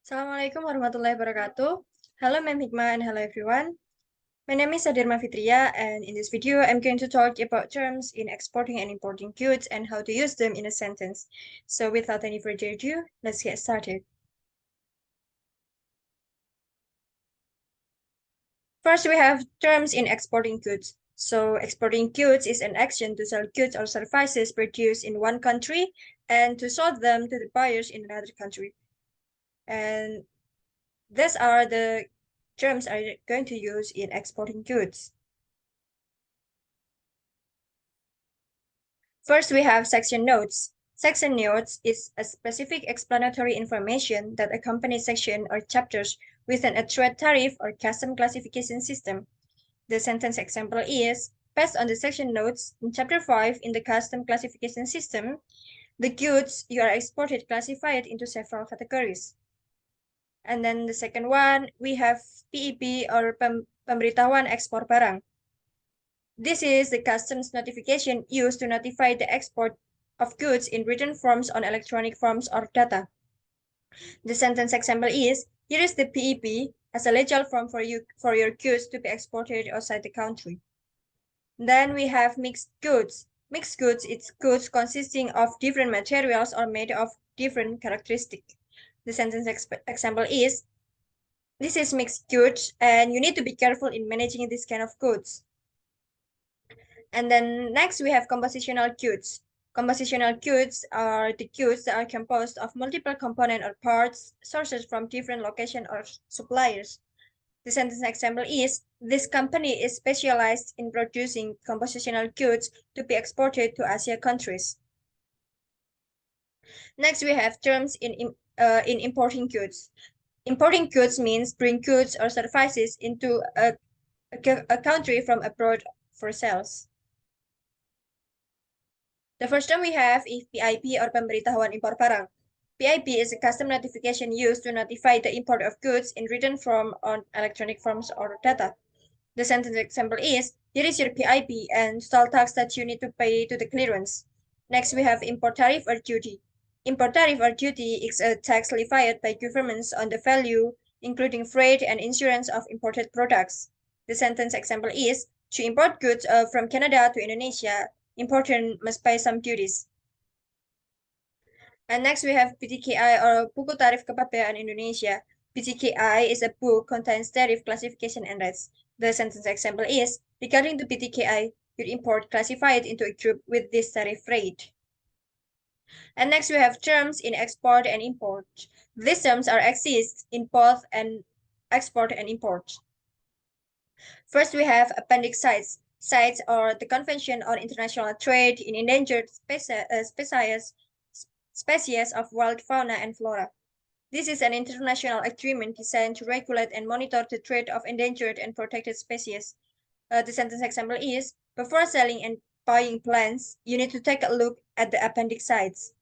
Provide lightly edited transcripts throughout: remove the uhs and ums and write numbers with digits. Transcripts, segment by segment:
Assalamualaikum warahmatullahi wabarakatuh. Hello, Ma'am Hiqma, and hello, everyone. My name is Fitria, and in this video, I'm going to talk about terms in exporting and importing goods and how to use them in a sentence. So without any further ado, let's get started. First, we have terms in exporting goods. So exporting goods is an action to sell goods or services produced in one country and to sell them to the buyers in another country. And these are the terms I'm going to use in exporting goods. First, we have section notes. Section notes is a specific explanatory information that accompanies section or chapters within a trade tariff or custom classification system. The sentence example is, based on the section notes in chapter 5 in the custom classification system, the goods you are exported classified into several categories. And then the second one, we have PEP or Pemberitahuan Ekspor Barang. This is the customs notification used to notify the export of goods in written forms on electronic forms or data. The sentence example is, here is the PEP as a legal form for your goods to be exported outside the country. Then we have mixed goods. Mixed goods is goods consisting of different materials or made of different characteristics. The sentence example is, this is mixed goods and you need to be careful in managing this kind of goods. And then next we have compositional goods. Compositional goods are the goods that are composed of multiple components or parts sourced from different locations or suppliers. The sentence example is, this company is specialized in producing compositional goods to be exported to Asia countries. Next, we have terms in importing goods. Importing goods means bring goods or services into a country from abroad for sales. The first term we have is PIP or Pemberitahuan Impor Barang. PIP is a custom notification used to notify the import of goods in written form on electronic forms or data. The sentence example is, here is your PIP and total tax that you need to pay to the clearance. Next, we have import tariff or duty. Import tariff or duty is a tax levied by governments on the value, including freight and insurance of imported products. The sentence example is, to import goods from Canada to Indonesia, importer must pay some duties. And next we have PTKI or Buku Tarif Kepabeanan Indonesia. PTKI is a book contains tariff classification and rates. The sentence example is, regarding the PTKI, your import classified into a group with this tariff rate. And next we have terms in export and import. These terms are exist in both and export and import. First we have appendix sites. Sites are the Convention on International Trade in Endangered species of wild fauna and flora. This is an international agreement designed to regulate and monitor the trade of endangered and protected species. The sentence example is, before selling and buying plants, you need to take a look at the appendix sites.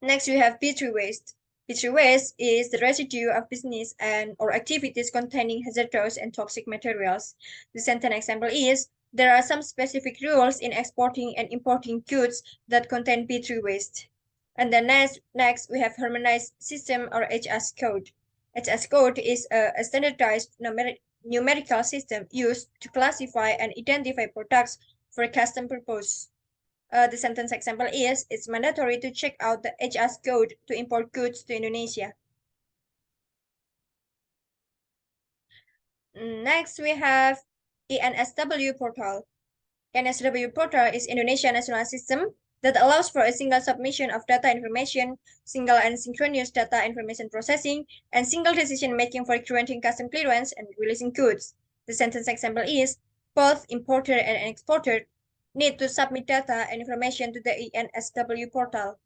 Next, we have petri waste. Petri waste is the residue of business and or activities containing hazardous and toxic materials. The sentence example is, there are some specific rules in exporting and importing goods that contain petri waste. And then next we have harmonized system or HS code. HS code is a standardized numerical system used to classify and identify products for custom purpose. The sentence example is, it's mandatory to check out the HS code to import goods to Indonesia. Next, we have ENSW portal. ENSW portal is Indonesia national system that allows for a single submission of data information, single and synchronous data information processing, and single decision making for granting custom clearance and releasing goods. The sentence example is, both importer and exporter need to submit data and information to the ENSW portal.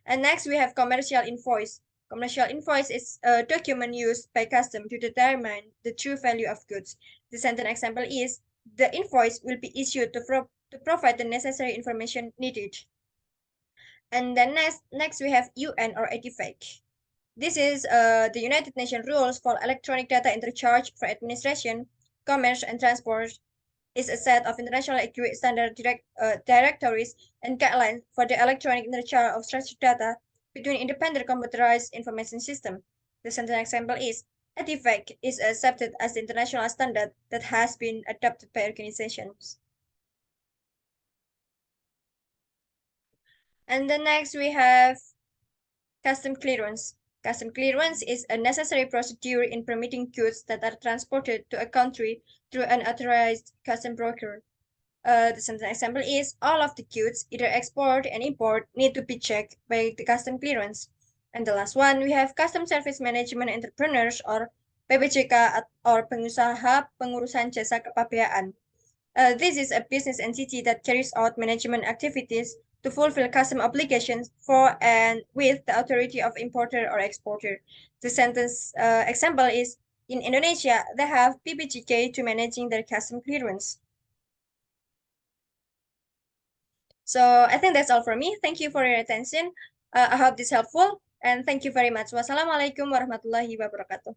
And next we have commercial invoice. Commercial invoice is a document used by custom to determine the true value of goods. The sentence example is, the invoice will be issued to provide the necessary information needed. And then next we have UN or ADFAC. This is the United Nations rules for electronic data interchange for administration, commerce, and transport. Is a set of international agreed standard directories and guidelines for the electronic interchange of structured data between independent computerized information system. The sentence example is, a defect is accepted as the international standard that has been adopted by organizations. And then next we have custom clearance. Custom clearance is a necessary procedure in permitting goods that are transported to a country through an authorized custom broker. The sentence example is, all of the goods, either export and import, need to be checked by the custom clearance. And the last one, we have custom service management entrepreneurs or PBJK or pengusaha pengurusan jasa kepabeaan. This is a business entity that carries out management activities to fulfill custom obligations for and with the authority of importer or exporter. The sentence example is, in Indonesia, they have PBJK to managing their custom clearance. So I think that's all for me. Thank you for your attention. I hope this helpful and thank you very much. Wassalamualaikum warahmatullahi wabarakatuh.